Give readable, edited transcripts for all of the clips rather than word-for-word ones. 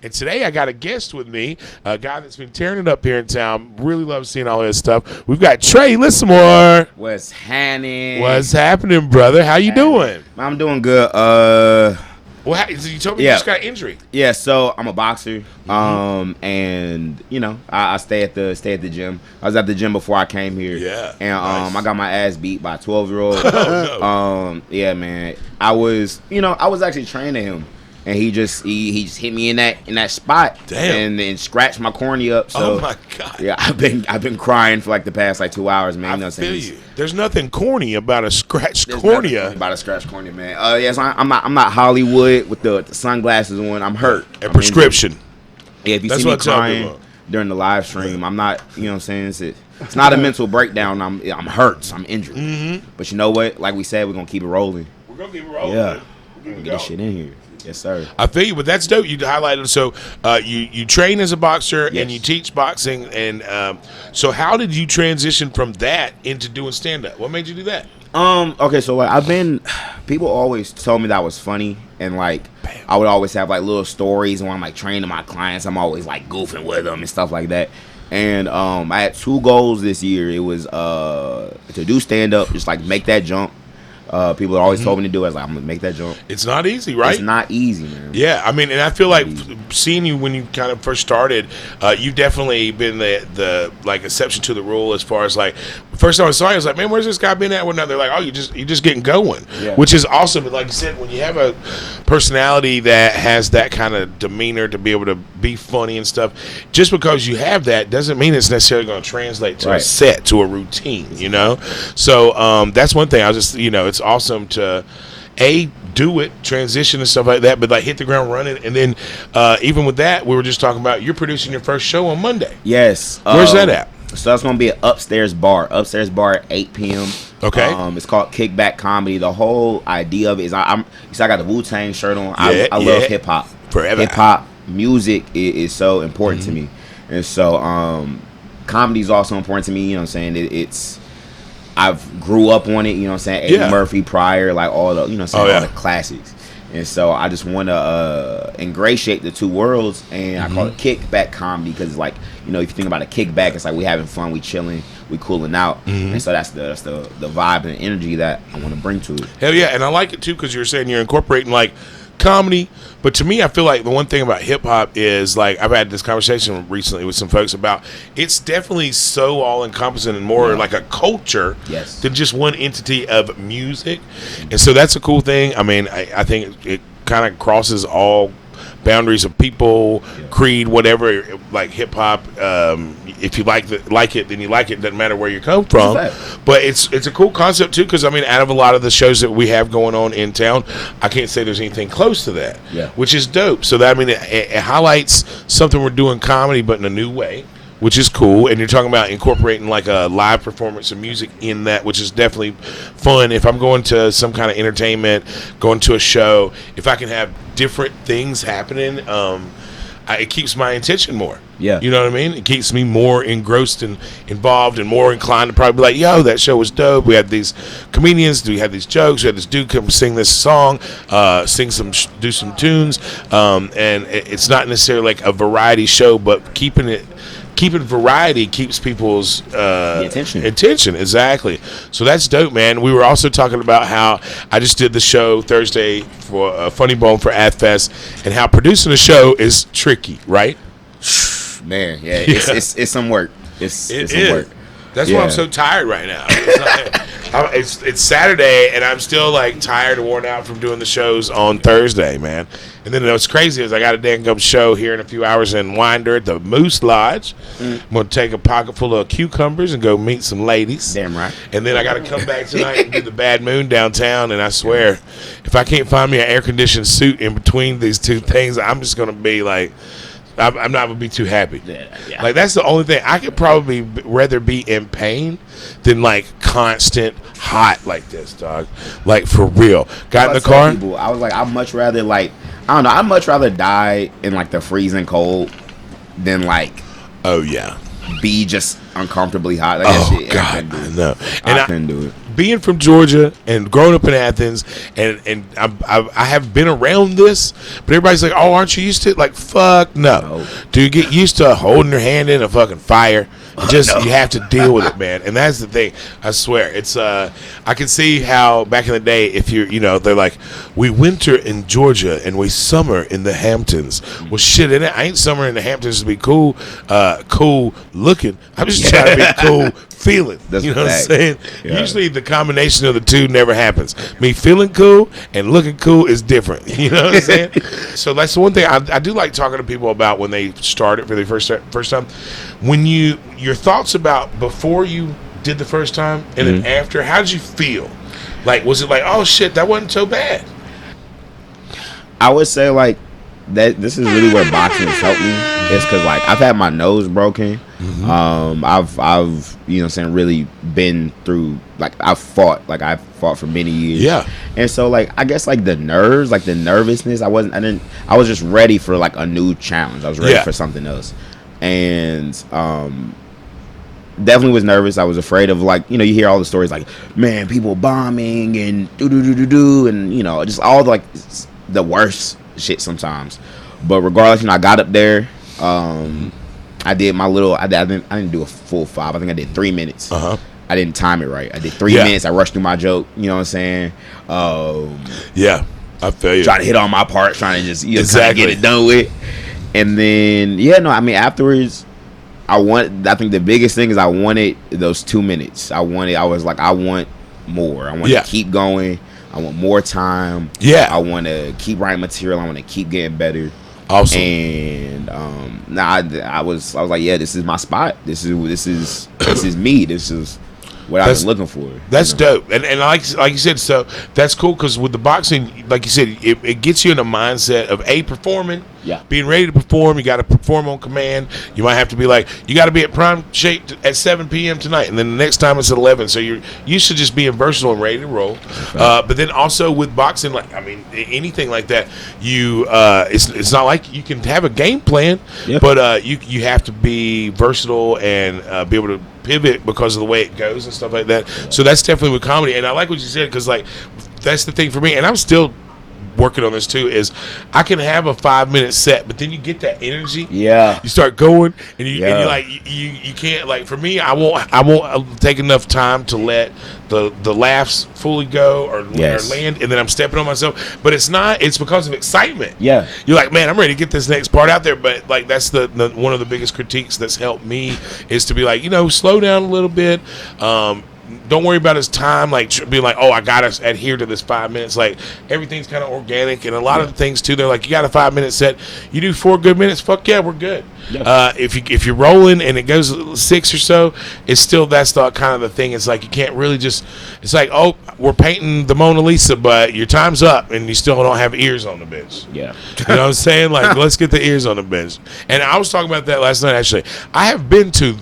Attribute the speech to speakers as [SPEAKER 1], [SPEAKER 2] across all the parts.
[SPEAKER 1] And today I got a guest with me, a guy that's been tearing it up here in town. Really love seeing all his stuff. We've got Trey Lissimore.
[SPEAKER 2] What's happening?
[SPEAKER 1] What's happening, brother? How you doing?
[SPEAKER 2] I'm doing good.
[SPEAKER 1] Well, you told me you just got an injury.
[SPEAKER 2] Yeah, so I'm a boxer. And you know, I stay at the gym. I was at the gym before I came here.
[SPEAKER 1] Yeah.
[SPEAKER 2] And
[SPEAKER 1] nice.
[SPEAKER 2] I got my ass beat by a 12-year-old.
[SPEAKER 1] Oh, no.
[SPEAKER 2] Yeah, man. I was actually training him. And he just hit me in that spot.
[SPEAKER 1] Damn.
[SPEAKER 2] And scratched my cornea up. So,
[SPEAKER 1] oh my God.
[SPEAKER 2] Yeah, I've been crying for like the past 2 hours, man.
[SPEAKER 1] I feel you. There's nothing corny about a scratched
[SPEAKER 2] There's
[SPEAKER 1] cornea.
[SPEAKER 2] about a scratched cornea, man. Yeah, so I'm not Hollywood with the sunglasses on. I'm hurt.
[SPEAKER 1] A prescription.
[SPEAKER 2] Yeah, if you
[SPEAKER 1] That's
[SPEAKER 2] see me
[SPEAKER 1] what I'm talking
[SPEAKER 2] crying
[SPEAKER 1] about.
[SPEAKER 2] during the live stream, I'm not. You know what I'm saying? It's not a mental breakdown. I'm hurt. I'm injured. But you know what? Like we said, we're gonna keep it rolling.
[SPEAKER 1] We're gonna keep it rolling.
[SPEAKER 2] Yeah,
[SPEAKER 1] We're
[SPEAKER 2] get this shit in here. Yes, sir.
[SPEAKER 1] I feel you, but that's dope. You highlighted. So you train as a boxer and you teach boxing, and so how did you transition from that into doing stand up? What made you do that?
[SPEAKER 2] Okay, so like people always told me that I was funny, and like I would always have like little stories when I'm like training my clients. I'm always like goofing with them and stuff like that. And I had 2 goals this year. It was to do stand up, just like make that jump. People always told me to do it. I was like, I'm gonna make that jump.
[SPEAKER 1] It's not easy, right?
[SPEAKER 2] It's not easy, man.
[SPEAKER 1] Yeah, I mean, and I feel like seeing you when you kind of first started, you've definitely been the like exception to the rule as far as like first time I saw you, I was like, man, where's this guy been at? Well, now they're like, oh, you just getting going, which is awesome. But like you said, when you have a personality that has that kind of demeanor to be able to be funny and stuff, just because you have that doesn't mean it's necessarily going to translate to a set, to a routine, you know. So that's one thing. I was just, you know, it's awesome to do it, transition and stuff like that, but like hit the ground running. And then even with that, we were just talking about you're producing your first show on Monday.
[SPEAKER 2] Yes.
[SPEAKER 1] Where's that at?
[SPEAKER 2] So that's gonna be an upstairs bar at 8 p.m.
[SPEAKER 1] Okay.
[SPEAKER 2] It's called Kickback Comedy. The whole idea of it is I got the Wu-Tang shirt on. I love hip hop.
[SPEAKER 1] Forever.
[SPEAKER 2] Hip hop music is so important to me, and so comedy is also important to me. You know what I'm saying? I've grew up on it, you know what I'm saying? Eddie Murphy, Pryor, like all the, you know what I'm saying, all the classics. And so I just want to ingratiate the 2 worlds, and I call it kickback comedy because, like, you know, if you think about a kickback, it's like we having fun, we chilling, we cooling out. And so that's the vibe and energy that I want to bring to it.
[SPEAKER 1] Hell yeah, and I like it too because you're saying you're incorporating like comedy, but to me I feel like the one thing about hip hop is like I've had this conversation recently with some folks about it's definitely so all encompassing and more like a culture than just one entity of music. And so that's a cool thing. I mean, I think it kind of crosses all boundaries of people, creed, whatever. Like hip hop, if you like it, then you like it. Doesn't matter where you come from. But it's a cool concept too, because I mean, out of a lot of the shows that we have going on in town, I can't say there's anything close to that. Which is dope. So that, I mean, it highlights something we're doing comedy, but in a new way, which is cool. And you're talking about incorporating like a live performance of music in that, which is definitely fun. If I'm going to some kind of entertainment, going to a show, if I can have different things happening, it keeps my attention more. You know what I mean? It keeps me more engrossed and involved and more inclined to probably be like, yo, that show was dope. We had these comedians, we had these jokes, we had this dude come sing this song, do some tunes. And it's not necessarily like a variety show, but keeping variety keeps people's attention. Exactly. So that's dope, man. We were also talking about how I just did the show Thursday for Funny Bone for Athfest, and how producing a show is tricky, right?
[SPEAKER 2] Man, it's some work. It's some work.
[SPEAKER 1] That's why I'm so tired right now. It's Saturday, and I'm still like tired and worn out from doing the shows on Thursday, man. And then what's crazy is I got a dang good show here in a few hours in Winder at the Moose Lodge. I'm gonna take a pocket full of cucumbers and go meet some ladies.
[SPEAKER 2] Damn right.
[SPEAKER 1] And then I got to come back tonight and do the Bad Moon downtown. And I swear, if I can't find me an air conditioned suit in between these 2 things, I'm just gonna be like, I'm not gonna be too happy. Like that's the only thing. I could probably rather be in pain than like constant hot like this, dog. Like for real. Got in the car.
[SPEAKER 2] I was like, I'd much rather like, I don't know. I'd much rather die in like the freezing cold than like,
[SPEAKER 1] oh yeah,
[SPEAKER 2] be just uncomfortably hot. Like,
[SPEAKER 1] oh
[SPEAKER 2] that shit,
[SPEAKER 1] God, no. And
[SPEAKER 2] I couldn't do it.
[SPEAKER 1] being from Georgia and growing up in Athens, and I have been around this, but everybody's like, oh, aren't you used to it? Like, fuck no. Dude, get used to holding your hand in a fucking fire. You have to deal with it, man. And that's the thing. I swear. It's I can see how back in the day, if you're, they're like, we winter in Georgia and we summer in the Hamptons. Well, shit, I ain't summer in the Hamptons to be cool looking. I'm just trying to be cool feeling.
[SPEAKER 2] That's
[SPEAKER 1] you know what I'm
[SPEAKER 2] fact.
[SPEAKER 1] saying?
[SPEAKER 2] Yeah.
[SPEAKER 1] Usually the combination of the two never happens. Me feeling cool and looking cool is different. You know what I'm saying? So that's the one thing I do like talking to people about when they start it for the first time. When your thoughts about before you did the first time and then after, how did you feel? Like, was it like, oh shit, that wasn't so bad?
[SPEAKER 2] I would say like that. This is really where boxing has helped me. It's because like I've had my nose broken. I've really been through like I've fought for many years.
[SPEAKER 1] Yeah.
[SPEAKER 2] And so like I guess like the nerves, like the nervousness, I was just ready for like a new challenge. I was ready for something else. And definitely was nervous. I was afraid of like, you hear all the stories like, man, people bombing and and just all the, like the worst shit sometimes. But regardless, I got up there. I did my little. I didn't do a full 5. I think I did 3 minutes. I didn't time it right. I did 3 minutes. I rushed through my joke. You know what I'm saying?
[SPEAKER 1] Yeah, I feel you.
[SPEAKER 2] Trying to hit all my parts, trying to just kind of get it done with. And then afterwards, I think the biggest thing is I wanted those 2 minutes. I was like, I want more. I want to keep going. I want more time.
[SPEAKER 1] Yeah.
[SPEAKER 2] I want to keep writing material. I want to keep getting better.
[SPEAKER 1] Awesome.
[SPEAKER 2] And I was like, yeah, this is my spot. This is me. This is what I've been looking for.
[SPEAKER 1] That's dope. And like you said, so that's cool because with the boxing, like you said, it gets you in a mindset of performing.
[SPEAKER 2] Yeah.
[SPEAKER 1] Being ready to perform. You got to perform on command. You might have to be like, you got to be at prime shape at 7 p.m. tonight, and then the next time it's at 11. So you're used to just being versatile and ready to roll. But then also with boxing, like anything like that, it's not like you can have a game plan, but you have to be versatile and be able to pivot because of the way it goes and stuff like that. So that's definitely with comedy. And I like what you said because like that's the thing for me, and I'm still working on this too, is I can have a 5-minute set, but then you get that energy. Yeah. You start going and you're like you can't, like, for me, I won't take enough time to let the laughs fully go or land, and then I'm stepping on myself. But it's because of excitement. Yeah. You're like, man, I'm ready to get this next part out there. But like that's the one of the biggest critiques that's helped me is to be like, slow down a little bit. Don't worry about his time, like being like, oh, I gotta adhere to this 5 minutes. Like everything's kind of organic, and a lot of the things too. They're like, you got a 5-minute set, you do 4 good minutes. Fuck yeah, we're good. Yeah. If you're rolling and it goes 6 or so, it's still that's the kind of the thing. It's like you can't really just. It's like, oh, we're painting the Mona Lisa, but your time's up and you still don't have ears on the bench. Yeah, you know what I'm saying? Like, let's get the ears on the bench. And I was talking about that last night. Actually, I have been to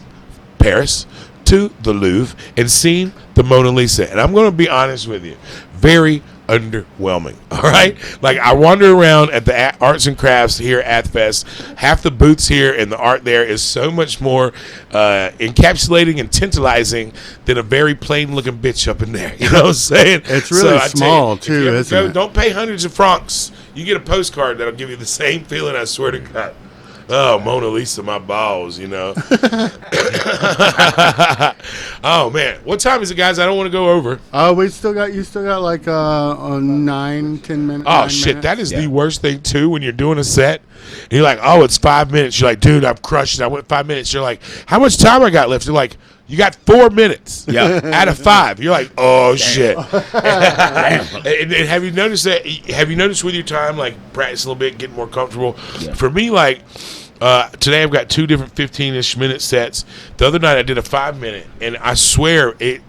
[SPEAKER 1] Paris, to the Louvre, and seen the Mona Lisa, and I'm going to be honest with you, very underwhelming. All right, like I wander around at the arts and crafts here at Athfest. Half the booths here and the art there is so much more encapsulating and tantalizing than a very plain looking bitch up in there. You know what I'm saying?
[SPEAKER 3] It's really small too, isn't it?
[SPEAKER 1] Don't pay hundreds of francs. You get a postcard that'll give you the same feeling, I swear to God. Oh, Mona Lisa, my balls, Oh, man. What time is it, guys? I don't want to go over.
[SPEAKER 3] You still got like 9, 10 minutes.
[SPEAKER 1] Oh, shit. That is the worst thing, too, when you're doing a set. And you're like, oh, it's 5 minutes. You're like, dude, I've crushed it. I went 5 minutes. You're like, how much time I got left? You're like, you got 4 minutes out of 5. You're like, oh, shit. and have you noticed that? Have you noticed with your time, like, practice a little bit, getting more comfortable? Yeah. For me, like, today I've got 2 different 15-ish minute sets. The other night I did a 5-minute, and I swear it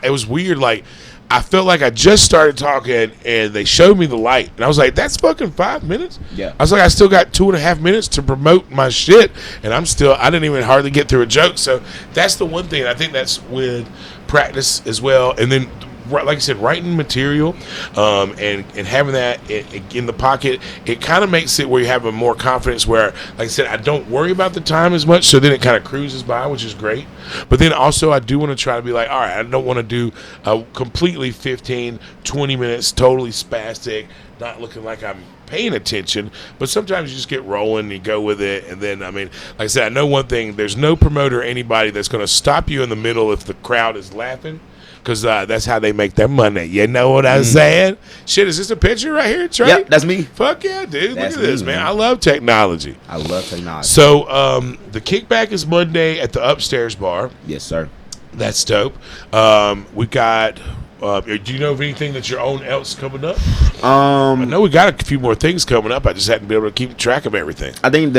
[SPEAKER 1] was weird. Like, I felt like I just started talking, and they showed me the light, and I was like, "That's fucking 5 minutes." Yeah. I was like, I still got 2.5 minutes to promote my shit, and I didn't even hardly get through a joke. So that's the one thing. I think that's with practice as well. And then like I said, writing material, and having that in the pocket, it kind of makes it where you have a more confidence. Where, like I said, I don't worry about the time as much, so then it kind of cruises by, which is great. But then also, I do want to try to be like, all right, I don't want to do a completely 15, 20 minutes, totally spastic, not looking like I'm paying attention, but sometimes you just get rolling and you go with it. And then, I mean, like I said, I know one thing, there's no promoter or anybody that's going to stop you in the middle if the crowd is laughing, because that's how they make their money. You know what I'm saying? Shit, is this a picture right here, Trey?
[SPEAKER 2] Yep, that's me.
[SPEAKER 1] Fuck yeah, dude.
[SPEAKER 2] That's
[SPEAKER 1] look at this,
[SPEAKER 2] me,
[SPEAKER 1] man. I love technology.
[SPEAKER 2] I love technology.
[SPEAKER 1] So the kickback is Monday at the Upstairs Bar.
[SPEAKER 2] Yes, sir.
[SPEAKER 1] That's dope. We got... do you know of anything that your own else coming up? I know we got a few more things coming up. I just hadn't been able to keep track of everything.
[SPEAKER 2] I think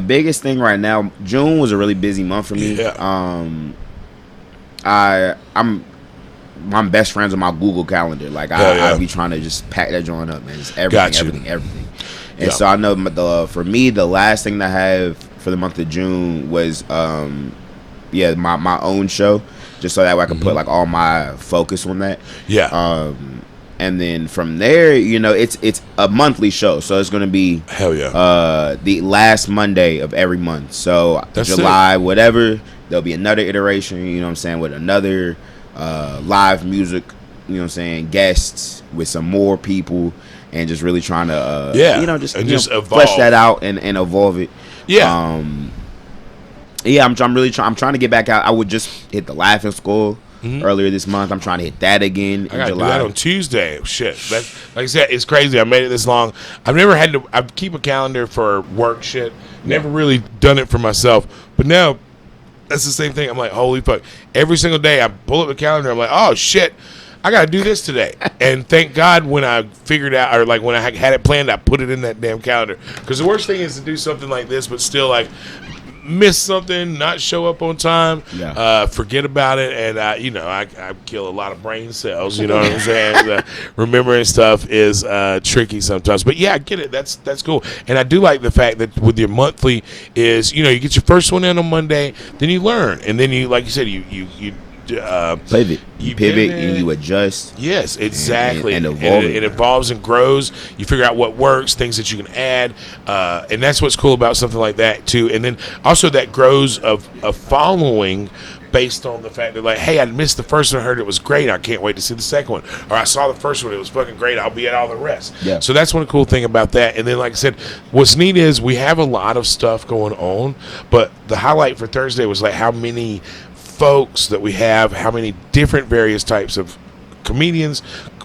[SPEAKER 2] biggest thing right now, June was a really busy month for me.
[SPEAKER 1] Yeah.
[SPEAKER 2] I'm best friends with my Google Calendar. Like I be trying to just pack that joint up, man. It's everything. And so I know for me, the last thing to have for the month of June was my own show, just so that way I can put like all my focus on that.
[SPEAKER 1] Yeah.
[SPEAKER 2] And then from there, it's a monthly show, so it's gonna be the last Monday of every month. So that's July, whatever, there'll be another iteration. You know what I'm saying, with another live music. You know what I'm saying, guests with some more people, and just really trying to just flesh that out and evolve it.
[SPEAKER 1] Yeah.
[SPEAKER 2] I'm trying to get back out. I would just hit the Laughing Skull earlier this month. I'm trying to hit that again in July.
[SPEAKER 1] Do that on Tuesday. Shit, that's, like I said, it's crazy. I made it this long. I've never had to. I keep a calendar for work shit. Never really done it for myself. But now, that's the same thing. I'm like, holy fuck! Every single day, I pull up the calendar. I'm like, oh shit, I gotta do this today. And thank God when I figured out, or like when I had it planned, I put it in that damn calendar. Because the worst thing is to do something like this, but still like miss something, not show up on time, forget about it, and I kill a lot of brain cells. You know what I'm saying? Remembering stuff is tricky sometimes, but yeah, I get it. That's cool, and I do like the fact that with your monthly is you get your first one in on Monday, then you learn, and then you, like you said, you
[SPEAKER 2] pivot, and you adjust.
[SPEAKER 1] Yes, exactly.
[SPEAKER 2] And evolve.
[SPEAKER 1] It evolves and grows. You figure out what works, things that you can add, and that's what's cool about something like that too. And then also that grows of following based on the fact that, like, hey, I missed the first one, I heard it was great, I can't wait to see the second one, or I saw the first one, it was fucking great, I'll be at all the rest.
[SPEAKER 2] Yeah.
[SPEAKER 1] So that's one cool thing about that. And then, like I said, what's neat is we have a lot of stuff going on, but the highlight for Thursday was like how many folks that we have, how many different various types of comedians,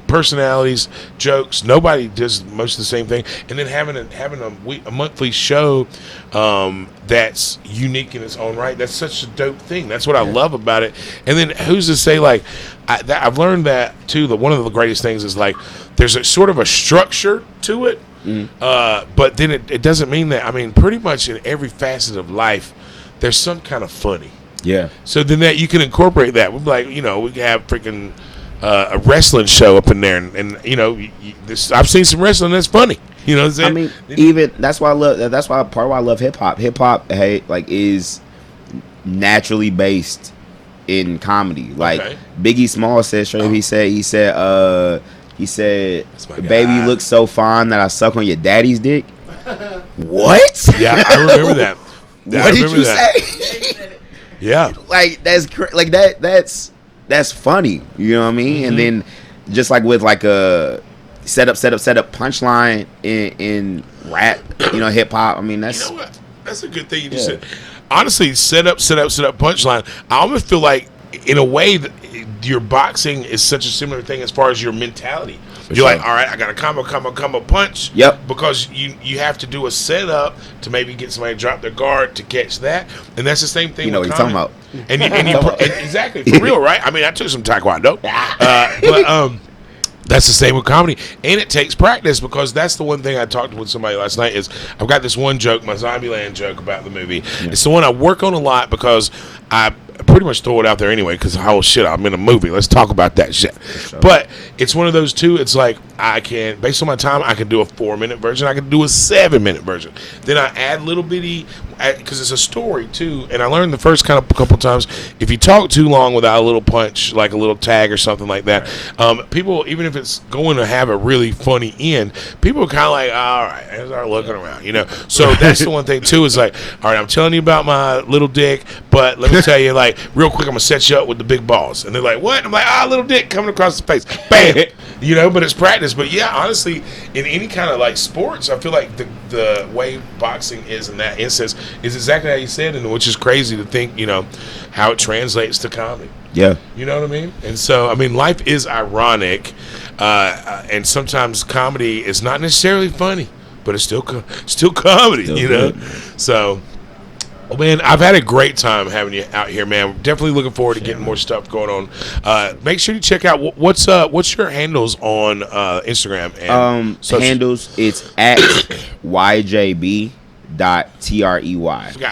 [SPEAKER 1] personalities, jokes. Nobody does most of the same thing, and then having a monthly show that's unique in its own right. That's such a dope thing. That's what I love about it. And then who's to say, like, I've learned that too. That one of the greatest things is like there's a sort of a structure to it, but then it doesn't mean that. I mean, pretty much in every facet of life, there's some kind of funny.
[SPEAKER 2] Yeah.
[SPEAKER 1] So then that you can incorporate that. We'd be like, we can have freaking a wrestling show up in there, and I've seen some wrestling that's funny. You know what I'm saying?
[SPEAKER 2] I mean, even that's why part of why I love hip hop. Hip hop, is naturally based in comedy. Like Biggie Small said, he said, "Baby, you look so fine that I suck on your daddy's dick." What?
[SPEAKER 1] Yeah, I remember that.
[SPEAKER 2] What did you say?
[SPEAKER 1] Yeah,
[SPEAKER 2] like that's that's funny. You know what I mean? And then just like with like a setup punchline in rap, hip hop. I mean, that's
[SPEAKER 1] that's a good thing you just said. Honestly, set up punchline. I almost feel like in a way that your boxing is such a similar thing as far as your mentality. You're like, all right, I got a combo punch.
[SPEAKER 2] Yep.
[SPEAKER 1] Because you have to do a setup to maybe get somebody to drop their guard to catch that, and that's the same thing.
[SPEAKER 2] You know
[SPEAKER 1] with
[SPEAKER 2] what you're talking about.
[SPEAKER 1] And exactly, for real, right? I mean, I took some taekwondo, but that's the same with comedy, and it takes practice, because that's the one thing I talked with somebody last night is I've got this one joke, my Zombieland joke about the movie. Yeah. It's the one I work on a lot because I pretty much throw it out there anyway because, oh shit, I'm in a movie, let's talk about that shit. Sure. But it's one of those two, it's like I can, based on my time, I can do a 4-minute version. I can do a 7-minute version. Then I add little bitty, because it's a story too. And I learned the first couple times, if you talk too long without a little punch, like a little tag or something like that, people, even if it's going to have a really funny end, people are kind of like, all right, and start looking around, you know. So that's the one thing too, is like, all right, I'm telling you about my little dick, but let me tell you, like, real quick, I'm gonna set you up with the big balls. And they're like, what? I'm like, little dick coming across the face, bam. You know, but it's practice. But yeah, honestly, in any kind of like sports, I feel like the way boxing is in that instance is exactly how you said, and which is crazy to think, you know, how it translates to comedy.
[SPEAKER 2] Yeah.
[SPEAKER 1] You know what I mean? And so, I mean, life is ironic, and sometimes comedy is not necessarily funny, but it's still comedy, still you know? Good. So, well, man, I've had a great time having you out here, man. We're definitely looking forward to getting more stuff going on. Make sure you check out what's your handles on Instagram and
[SPEAKER 2] handles. It's at YJB.TREY.
[SPEAKER 1] We got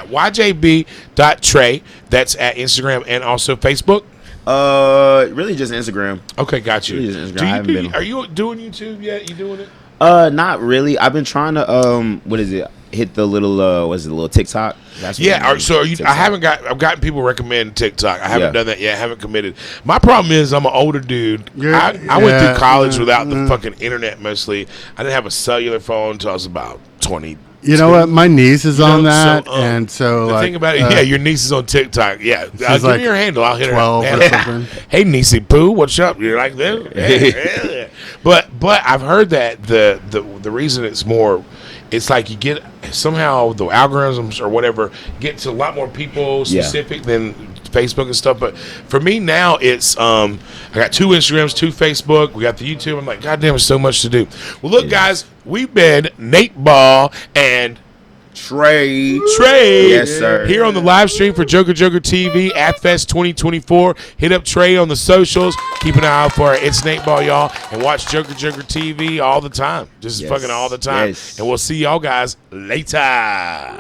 [SPEAKER 1] YJB.Trey. That's at Instagram and also Facebook.
[SPEAKER 2] Really just Instagram.
[SPEAKER 1] Okay, got you.
[SPEAKER 2] Really just Instagram.
[SPEAKER 1] Are you doing YouTube yet? You doing it?
[SPEAKER 2] Not really. I've been trying to what is it? Hit the little little TikTok.
[SPEAKER 1] That's so I've gotten people recommend TikTok. I haven't done that yet. I haven't committed. My problem is I'm an older dude. I went through college without the fucking internet mostly. I didn't have a cellular phone until I was about 20.
[SPEAKER 3] You know what? My niece is on that, and so
[SPEAKER 1] the thing about it, your niece is on TikTok. Yeah, give me your handle. I'll hit her.
[SPEAKER 3] 12 or something.
[SPEAKER 1] Hey, niecey poo, what's up? You're like them. But I've heard that the reason it's more, it's like you get somehow the algorithms or whatever get to a lot more people specific than Facebook and stuff. But for me now, it's I got 2 Instagrams, 2 Facebook. We got the YouTube. I'm like, God damn, it's so much to do. Well, look, guys, we've been Nateball and
[SPEAKER 2] Trey.
[SPEAKER 1] Yes, sir. Here on the live stream for JOKERJOKERtv, Athfest 2024. Hit up Trey on the socials. Keep an eye out for it. It's Nateball, y'all. And watch JOKERJOKERtv all the time. Just fucking all the time. Yes. And we'll see y'all guys later.